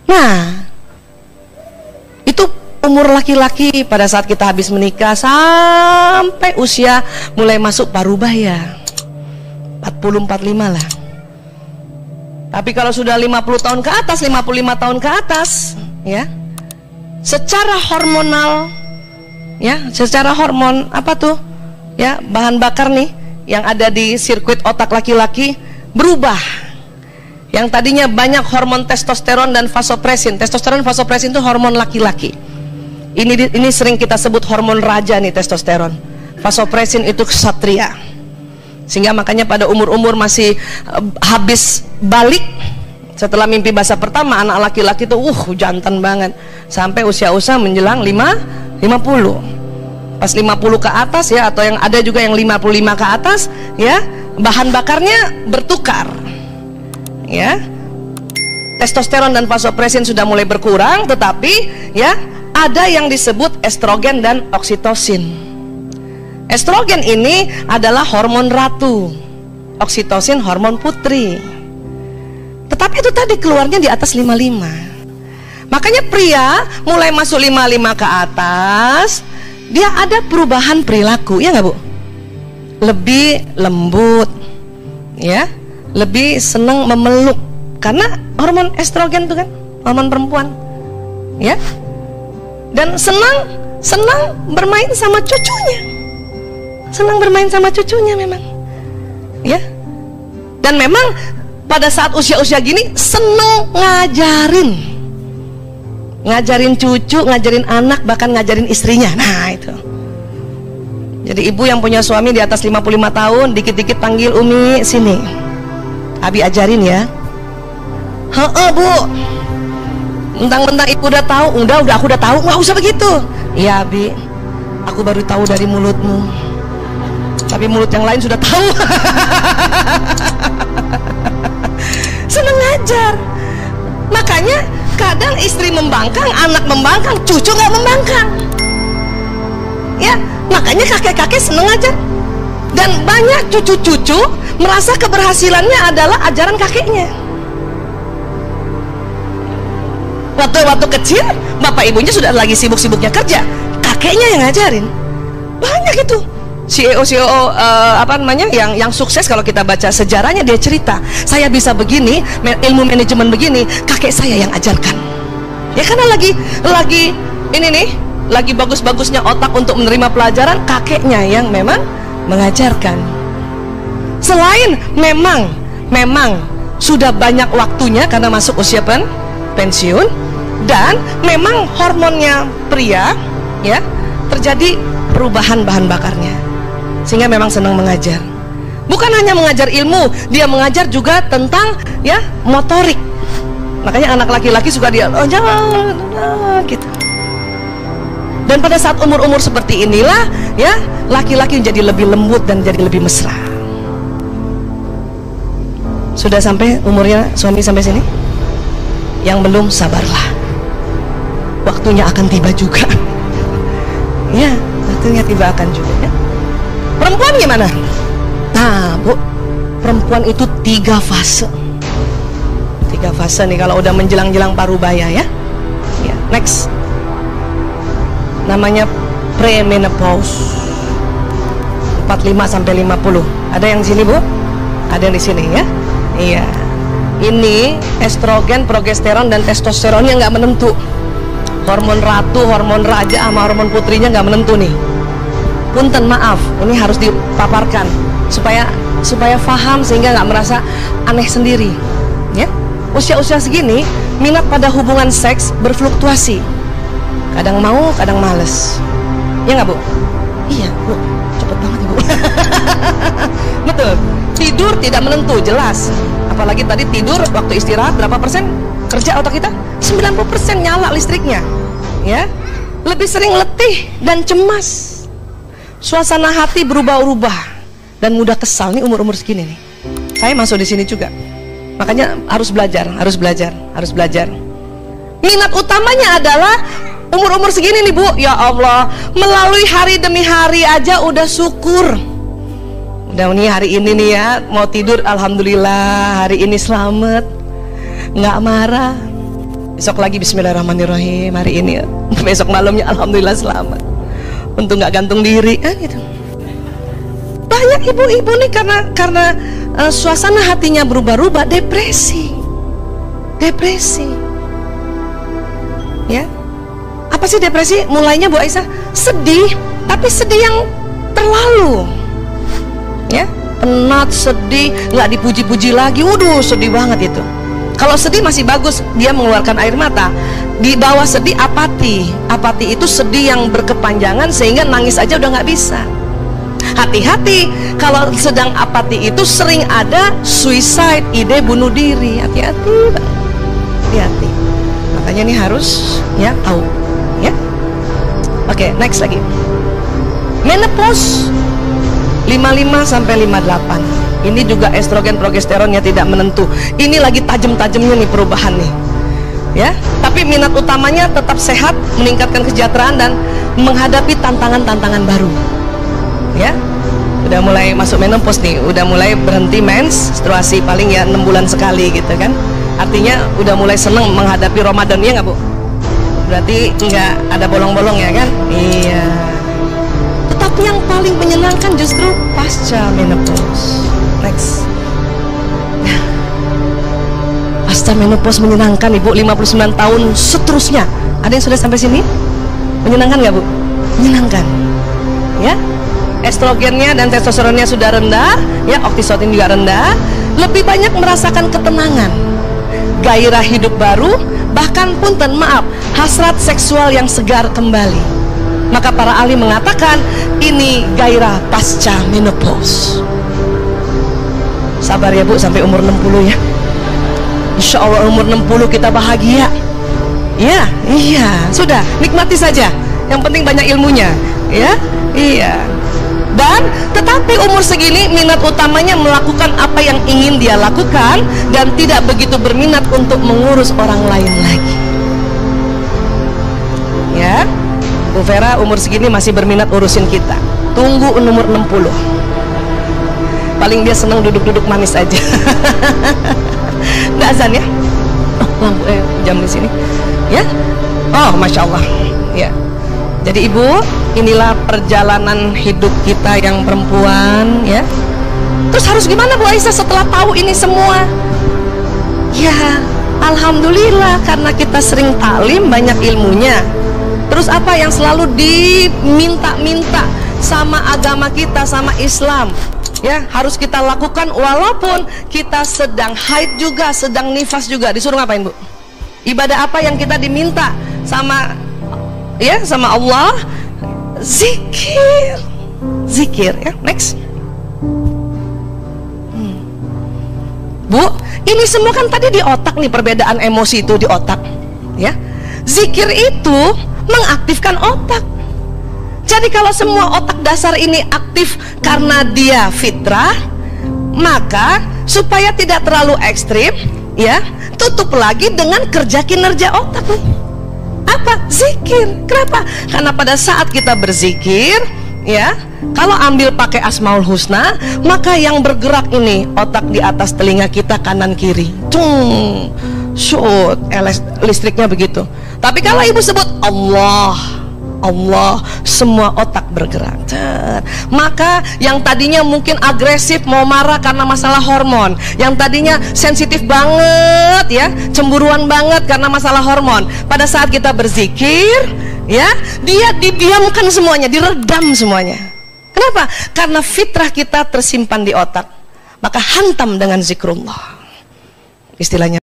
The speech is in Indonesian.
Nah, itu umur laki-laki pada saat kita habis menikah sampai usia mulai masuk parubaya, 40-45 lah. Tapi kalau sudah 50 tahun ke atas, 55 tahun ke atas, ya, secara hormonal, ya, secara hormon apa tuh, ya, bahan bakar nih yang ada di sirkuit otak laki-laki berubah. Yang tadinya banyak hormon testosteron dan vasopresin. Testosteron, vasopresin itu hormon laki-laki. Ini sering kita sebut hormon raja nih, testosteron. Vasopresin itu ksatria. Sehingga makanya pada umur-umur masih habis balik setelah mimpi basah pertama, anak laki-laki tuh jantan banget sampai usia-usia menjelang 50. Pas 50 ke atas ya, atau yang ada juga yang 55 ke atas ya, bahan bakarnya bertukar. Ya, testosteron dan vasopresin sudah mulai berkurang, tetapi ya ada yang disebut estrogen dan oksitosin. Estrogen ini adalah hormon ratu, oksitosin hormon putri. Tetapi itu tadi keluarnya di atas 55. Makanya pria mulai masuk 55 ke atas, dia ada perubahan perilaku, ya nggak Bu? Lebih lembut, ya, lebih senang memeluk, karena hormon estrogen itu kan hormon perempuan, ya. Dan senang bermain sama cucunya, senang bermain sama cucunya memang, ya. Dan memang pada saat usia-usia gini senang ngajarin cucu, ngajarin anak, bahkan ngajarin istrinya. Nah itu. Jadi ibu yang punya suami di atas 55 tahun, dikit-dikit panggil Umi, sini, Abi ajarin ya. Heeh Bu, mentang-mentang ibu udah tahu, udah aku udah tahu, nggak usah begitu. Iya Abi, aku baru tahu dari mulutmu, tapi mulut yang lain sudah tahu. Seneng ngajar. Makanya kadang istri membangkang, anak membangkang, cucu nggak membangkang. Ya, makanya kakek-kakek seneng ngajar. Dan banyak cucu-cucu merasa keberhasilannya adalah ajaran kakeknya. Waktu kecil, bapak ibunya sudah lagi sibuk-sibuknya kerja, kakeknya yang ngajarin. Banyak itu CEO yang sukses. Kalau kita baca sejarahnya, dia cerita, saya bisa begini, ilmu manajemen begini, kakek saya yang ajarkan. Ya karena lagi ini nih, lagi bagus-bagusnya otak untuk menerima pelajaran, kakeknya yang memang mengajarkan. Selain memang sudah banyak waktunya karena masuk usia pensiun, dan memang hormonnya pria ya terjadi perubahan bahan bakarnya, sehingga memang senang mengajar. Bukan hanya mengajar ilmu, dia mengajar juga tentang ya motorik. Makanya anak laki-laki suka dia jangan gitu. Dan pada saat umur-umur seperti inilah ya, laki-laki menjadi lebih lembut dan jadi lebih mesra. Sudah sampai umurnya suami sampai sini? Yang belum, sabarlah, waktunya akan tiba juga. Ya, waktunya tiba akan juga ya. Perempuan gimana? Nah Bu, perempuan itu 3 fase. 3 fase nih kalau udah menjelang-jelang parubaya ya. Ya, next. Namanya premenopause, 45 sampai 50. Ada yang di sini Bu? Ada yang di sini ya? Iya. Ini estrogen, progesteron dan testosteronnya nggak menentu. Hormon ratu, hormon raja sama hormon putrinya nggak menentu nih. Punten, maaf, ini harus dipaparkan supaya paham, sehingga nggak merasa aneh sendiri. Ya, usia-usia segini minat pada hubungan seks berfluktuasi. Kadang mau, kadang males. Ya nggak Bu? Iya Bu, cepet banget Bu. Betul. Tidur tidak menentu, jelas. Apalagi tadi tidur waktu istirahat berapa persen kerja otak kita? 90% nyala listriknya. Ya, lebih sering letih dan cemas. Suasana hati berubah-ubah dan mudah kesal. Nih umur-umur segini nih. Saya masuk di sini juga. Makanya harus belajar. Minat utamanya adalah umur-umur segini nih Bu, ya Allah, melalui hari demi hari aja udah syukur. Udah nih hari ini nih ya, mau tidur alhamdulillah, hari ini selamat, nggak marah. Besok lagi bismillahirrahmanirrahim, hari ini ya. Besok malamnya alhamdulillah selamat. Untuk nggak gantung diri kan gitu. Banyak ibu-ibu nih karena suasana hatinya berubah-ubah, depresi. Ya. Apa sih depresi? Mulainya Bu Aisyah sedih, tapi sedih yang terlalu. Ya, penat, sedih, nggak dipuji-puji lagi. Waduh, sedih banget itu. Kalau sedih masih bagus, dia mengeluarkan air mata. Di bawah sedih apati. Apati itu sedih yang berkepanjangan sehingga nangis aja udah nggak bisa. Hati-hati, kalau sedang apati itu sering ada suicide, ide bunuh diri. Hati-hati, hati-hati. Makanya ini harus ya tahu. Ya. Oke, next lagi. Menopause 55 sampai 58. Ini juga estrogen progesteronnya tidak menentu. Ini lagi tajam-tajamnya nih perubahan nih. Ya, tapi minat utamanya tetap sehat, meningkatkan kesejahteraan dan menghadapi tantangan-tantangan baru. Ya. Udah mulai masuk menopause nih, udah mulai berhenti menstruasi paling ya 6 bulan sekali gitu kan. Artinya udah mulai seneng menghadapi Ramadan, ya nggak Bu? Berarti nggak ada bolong-bolong ya kan? Iya. Tetapi yang paling menyenangkan justru pasca menopause. Next. Pasca menopause menyenangkan Ibu, 59 tahun seterusnya. Ada yang sudah sampai sini? Menyenangkan nggak Bu? Menyenangkan. Ya. Estrogennya dan testosteronnya sudah rendah, ya, oksistosin juga rendah. Lebih banyak merasakan ketenangan, gairah hidup baru, bahkan punten maaf, hasrat seksual yang segar kembali. Maka para ahli mengatakan ini gairah pasca menopause. Sabar ya Bu sampai umur 60 ya. Insya Allah umur 60 kita bahagia. Ya, iya, sudah nikmati saja. Yang penting banyak ilmunya, ya, iya. Dan tetapi umur segini minat utamanya melakukan apa yang ingin dia lakukan dan tidak begitu berminat untuk mengurus orang lain lagi. Ya, Bu Vera umur segini masih berminat urusin kita. Tunggu umur 60. Paling dia senang duduk-duduk manis aja. Nggak azan ya? Oh, lampu jam di sini. Ya? Oh, masya Allah. Ya. Jadi Ibu, inilah perjalanan hidup kita yang perempuan, ya. Terus harus gimana Bu Aisyah setelah tahu ini semua? Ya, alhamdulillah karena kita sering taklim, banyak ilmunya. Terus apa yang selalu diminta-minta sama agama kita, sama Islam, ya, harus kita lakukan walaupun kita sedang haid juga, sedang nifas juga. Disuruh ngapain Bu? Ibadah apa yang kita diminta sama, ya, sama Allah? Zikir. Zikir, ya. Next. Bu, ini semua kan tadi di otak nih, perbedaan emosi itu di otak, ya. Zikir itu mengaktifkan otak. Jadi kalau semua otak dasar ini aktif karena dia fitrah, maka supaya tidak terlalu ekstrim, ya, tutup lagi dengan kerja kinerja otak nih. Apa? Zikir. Kenapa? Karena pada saat kita berzikir, ya, kalau ambil pakai Asmaul Husna, maka yang bergerak ini otak di atas telinga kita kanan kiri. Shoot, listriknya begitu. Tapi kalau Ibu sebut Allah, Allah, semua otak bergerak. Maka yang tadinya mungkin agresif, mau marah karena masalah hormon, yang tadinya sensitif banget, ya, cemburuan banget karena masalah hormon, pada saat kita berzikir, ya, dia didiamkan semuanya, diredam semuanya. Kenapa? Karena fitrah kita tersimpan di otak. Maka hantam dengan zikrullah. Istilahnya